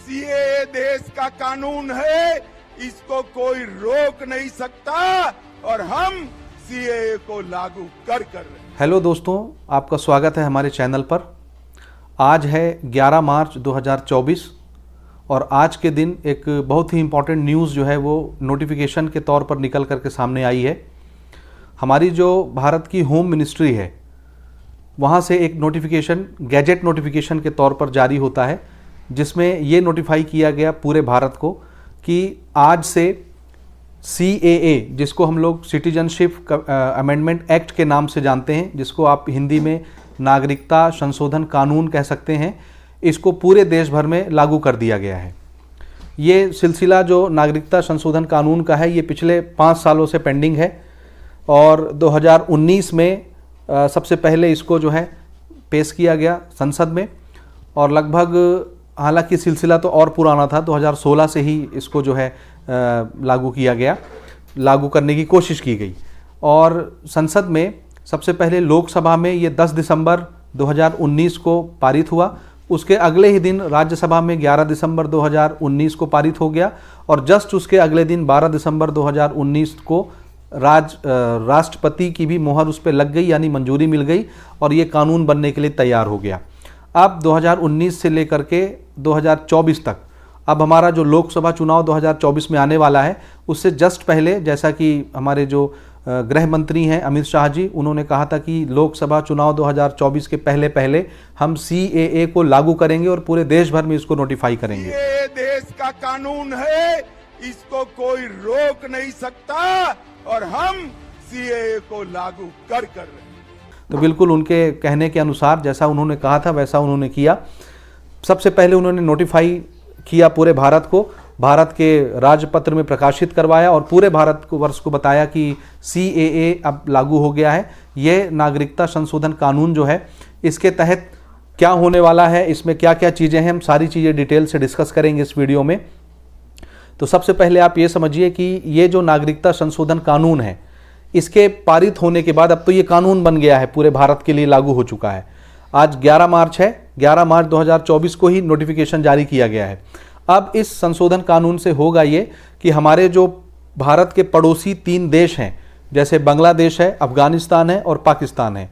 CAA देश का कानून है, इसको कोई रोक नहीं सकता और हम सीएए को लागू कर रहे हैं। हेलो दोस्तों, आपका स्वागत है हमारे चैनल पर। आज है 11 मार्च 2024 और आज के दिन एक बहुत ही इम्पॉर्टेंट न्यूज़ जो है वो नोटिफिकेशन के तौर पर निकल करके सामने आई है। हमारी जो भारत की होम मिनिस्ट्री है वहाँ से एक नोटिफिकेशन गैजेट नोटिफिकेशन के तौर पर जारी होता है, जिसमें ये नोटिफाई किया गया पूरे भारत को कि आज से CAA, जिसको हम लोग सिटीजनशिप अमेंडमेंट एक्ट के नाम से जानते हैं, जिसको आप हिंदी में नागरिकता संशोधन कानून कह सकते हैं, इसको पूरे देश भर में लागू कर दिया गया है। ये सिलसिला जो नागरिकता संशोधन कानून का है ये पिछले 5 सालों से पेंडिंग है और 2019 में सबसे पहले इसको जो है पेश किया गया संसद में और लगभग, हालांकि सिलसिला तो और पुराना था, 2016 से ही इसको जो है लागू किया गया, लागू करने की कोशिश की गई और संसद में सबसे पहले लोकसभा में ये 10 दिसंबर 2019 को पारित हुआ। उसके अगले ही दिन राज्यसभा में 11 दिसंबर 2019 को पारित हो गया और जस्ट उसके अगले दिन 12 दिसंबर 2019 को राष्ट्रपति की भी मोहर उस पर लग गई, यानी मंजूरी मिल गई और ये कानून बनने के लिए तैयार हो गया। अब 2019 से लेकर के 2024 तक, अब हमारा जो लोकसभा चुनाव 2024 में आने वाला है, उससे जस्ट पहले, जैसा कि हमारे जो गृह मंत्री हैं अमित शाह जी, उन्होंने कहा था कि लोकसभा चुनाव 2024 के पहले पहले हम CAA को लागू करेंगे और पूरे देश भर में इसको नोटिफाई करेंगे। ये देश का कानून है, इसको कोई रोक नहीं सकता और हम CAA को लागू कर रहे हैं। तो बिल्कुल उनके कहने के अनुसार जैसा उन्होंने कहा था वैसा उन्होंने किया। सबसे पहले उन्होंने नोटिफाई किया पूरे भारत को, भारत के राजपत्र में प्रकाशित करवाया और पूरे भारत को वर्ष को बताया कि CAA अब लागू हो गया है। ये नागरिकता संशोधन कानून जो है, इसके तहत क्या होने वाला है, इसमें क्या क्या चीज़ें हैं, हम सारी चीज़ें डिटेल से डिस्कस करेंगे इस वीडियो में। तो सबसे पहले आप ये समझिए कि ये जो नागरिकता संशोधन कानून है, इसके पारित होने के बाद अब तो ये कानून बन गया है, पूरे भारत के लिए लागू हो चुका है। आज 11 मार्च है, 11 मार्च 2024 को ही नोटिफिकेशन जारी किया गया है। अब इस संशोधन कानून से होगा ये कि हमारे जो भारत के पड़ोसी 3 देश हैं, जैसे बांग्लादेश है, अफगानिस्तान है और पाकिस्तान है,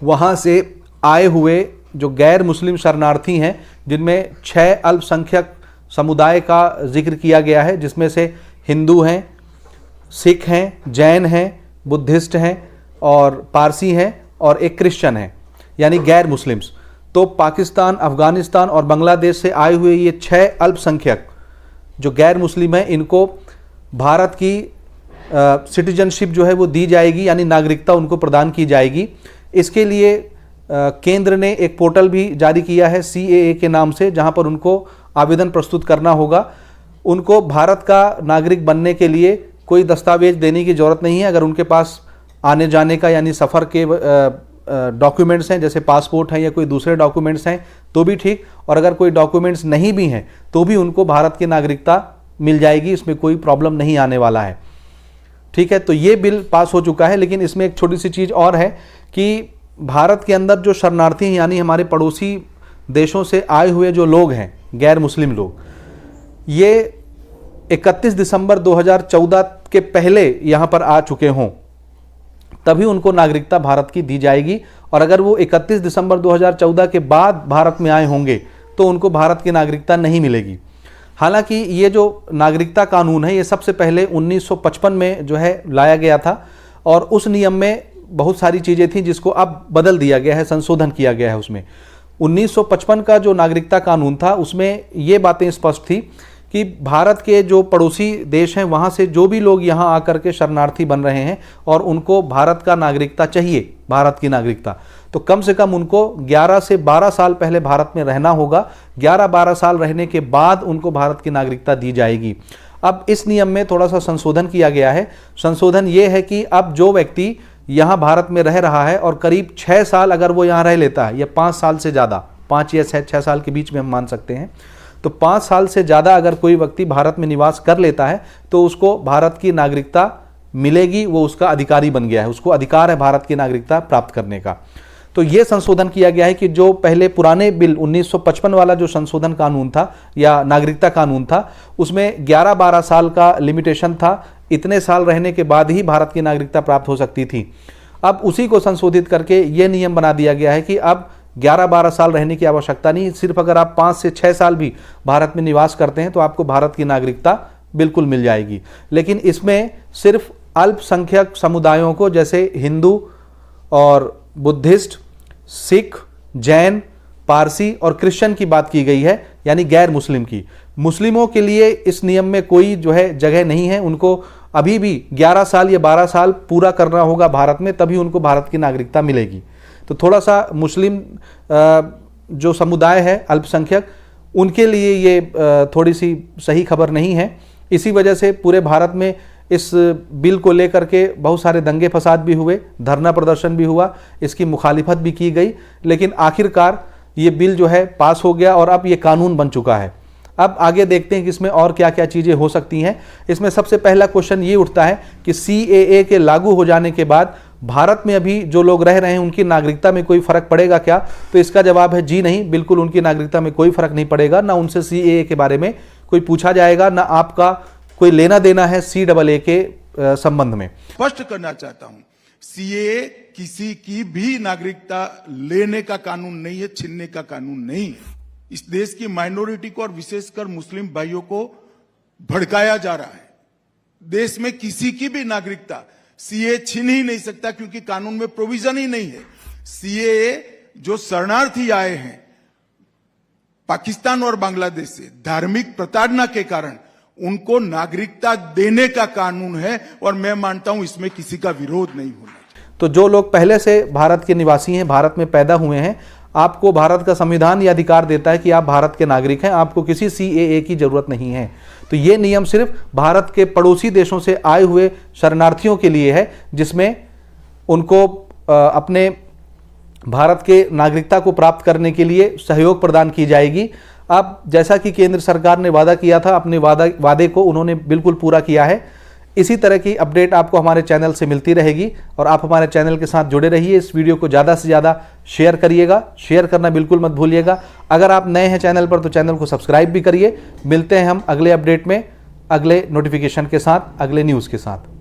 वहाँ से आए हुए जो गैर मुस्लिम शरणार्थी हैं, जिनमें 6 अल्पसंख्यक समुदाय का जिक्र किया गया है, जिसमें से हिंदू हैं, सिख हैं, जैन हैं, बुद्धिस्ट हैं और पारसी हैं और एक क्रिश्चियन है, यानी गैर मुस्लिम्स। तो पाकिस्तान, अफगानिस्तान और बांग्लादेश से आए हुए ये 6 अल्पसंख्यक जो गैर मुस्लिम हैं, इनको भारत की सिटीजनशिप जो है वो दी जाएगी, यानी नागरिकता उनको प्रदान की जाएगी। इसके लिए केंद्र ने एक पोर्टल भी जारी किया है CAA के नाम से, जहां पर उनको आवेदन प्रस्तुत करना होगा। उनको भारत का नागरिक बनने के लिए कोई दस्तावेज देने की ज़रूरत नहीं है। अगर उनके पास आने जाने का यानी सफ़र के डॉक्यूमेंट्स हैं, जैसे पासपोर्ट है या कोई दूसरे डॉक्यूमेंट्स हैं तो भी ठीक, और अगर कोई डॉक्यूमेंट्स नहीं भी हैं तो भी उनको भारत की नागरिकता मिल जाएगी, इसमें कोई प्रॉब्लम नहीं आने वाला है। ठीक है, तो ये बिल पास हो चुका है। लेकिन इसमें एक छोटी सी चीज़ और है कि भारत के अंदर जो शरणार्थी हैं, यानी हमारे पड़ोसी देशों से आए हुए जो लोग हैं, गैर मुस्लिम लोग, ये 31 दिसंबर 2014 के पहले यहाँ पर आ चुके हों तभी उनको नागरिकता भारत की दी जाएगी, और अगर वो 31 दिसंबर 2014 के बाद भारत में आए होंगे तो उनको भारत की नागरिकता नहीं मिलेगी। हालांकि ये जो नागरिकता कानून है ये सबसे पहले 1955 में जो है लाया गया था और उस नियम में बहुत सारी चीज़ें थी जिसको अब बदल दिया गया है, संशोधन किया गया है उसमें। 1955 का जो नागरिकता कानून था उसमें ये बातें स्पष्ट थी कि भारत के जो पड़ोसी देश हैं वहाँ से जो भी लोग यहाँ आकर के शरणार्थी बन रहे हैं और उनको भारत का नागरिकता चाहिए, भारत की नागरिकता, तो कम से कम उनको 11 से 12 साल पहले भारत में रहना होगा। 11-12 साल रहने के बाद उनको भारत की नागरिकता दी जाएगी। अब इस नियम में थोड़ा सा संशोधन किया गया है। संशोधन ये है कि अब जो व्यक्ति यहाँ भारत में रह रहा है और करीब 6 साल अगर वो यहाँ रह लेता है, या 5 साल से ज़्यादा, 5 या 6 साल के बीच में हम मान सकते हैं, तो 5 साल से ज़्यादा अगर कोई व्यक्ति भारत में निवास कर लेता है तो उसको भारत की नागरिकता मिलेगी, वो उसका अधिकारी बन गया है, उसको अधिकार है भारत की नागरिकता प्राप्त करने का। तो ये संशोधन किया गया है कि जो पहले पुराने बिल 1955 वाला जो संशोधन कानून था या नागरिकता कानून था, उसमें 11-12 साल का लिमिटेशन था, इतने साल रहने के बाद ही भारत की नागरिकता प्राप्त हो सकती थी। अब उसी को संशोधित करके ये नियम बना दिया गया है कि अब 11-12 साल रहने की आवश्यकता नहीं, सिर्फ अगर आप 5 से 6 साल भी भारत में निवास करते हैं तो आपको भारत की नागरिकता बिल्कुल मिल जाएगी। लेकिन इसमें सिर्फ अल्पसंख्यक समुदायों को, जैसे हिंदू और बुद्धिस्ट, सिख, जैन, पारसी और क्रिश्चियन की बात की गई है, यानी गैर मुस्लिम की। मुस्लिमों के लिए इस नियम में कोई जो है जगह नहीं है। उनको अभी भी 11 साल या 12 साल पूरा करना होगा भारत में, तभी उनको भारत की नागरिकता मिलेगी। तो थोड़ा सा मुस्लिम जो समुदाय है अल्पसंख्यक, उनके लिए ये थोड़ी सी सही खबर नहीं है। इसी वजह से पूरे भारत में इस बिल को लेकर के बहुत सारे दंगे फसाद भी हुए, धरना प्रदर्शन भी हुआ, इसकी मुखालिफत भी की गई, लेकिन आखिरकार ये बिल जो है पास हो गया और अब ये कानून बन चुका है। अब आगे देखते हैं कि इसमें और क्या क्या चीज़ें हो सकती हैं। इसमें सबसे पहला क्वेश्चन ये उठता है कि CAA के लागू हो जाने के बाद भारत में अभी जो लोग रह रहे हैं उनकी नागरिकता में कोई फर्क पड़ेगा क्या? तो इसका जवाब है जी नहीं, बिल्कुल उनकी नागरिकता में कोई फर्क नहीं पड़ेगा। ना उनसे CAA के बारे में कोई पूछा जाएगा, ना आपका कोई लेना देना है CAA के संबंध में। स्पष्ट करना चाहता हूं, CAA किसी की भी नागरिकता लेने का कानून नहीं है, छीनने का कानून नहीं है। इस देश की माइनॉरिटी को और विशेषकर मुस्लिम भाइयों को भड़काया जा रहा है। देश में किसी की भी नागरिकता CAA छीन ही नहीं सकता, क्योंकि कानून में प्रोविजन ही नहीं है। CAA जो शरणार्थी आए हैं पाकिस्तान और बांग्लादेश से धार्मिक प्रताड़ना के कारण, उनको नागरिकता देने का कानून है, और मैं मानता हूं इसमें किसी का विरोध नहीं होना चाहिए। तो जो लोग पहले से भारत के निवासी हैं, भारत में पैदा हुए हैं, आपको भारत का संविधान ये अधिकार देता है कि आप भारत के नागरिक हैं, आपको किसी CAA की जरूरत नहीं है। तो ये नियम सिर्फ भारत के पड़ोसी देशों से आए हुए शरणार्थियों के लिए है, जिसमें उनको अपने भारत के नागरिकता को प्राप्त करने के लिए सहयोग प्रदान की जाएगी। अब जैसा कि केंद्र सरकार ने वादा किया था, अपने वादे को उन्होंने बिल्कुल पूरा किया है। इसी तरह की अपडेट आपको हमारे चैनल से मिलती रहेगी और आप हमारे चैनल के साथ जुड़े रहिए। इस वीडियो को ज़्यादा से ज़्यादा शेयर करिएगा, शेयर करना बिल्कुल मत भूलिएगा। अगर आप नए हैं चैनल पर तो चैनल को सब्सक्राइब भी करिए। मिलते हैं हम अगले अपडेट में, अगले नोटिफिकेशन के साथ, अगले न्यूज़ के साथ।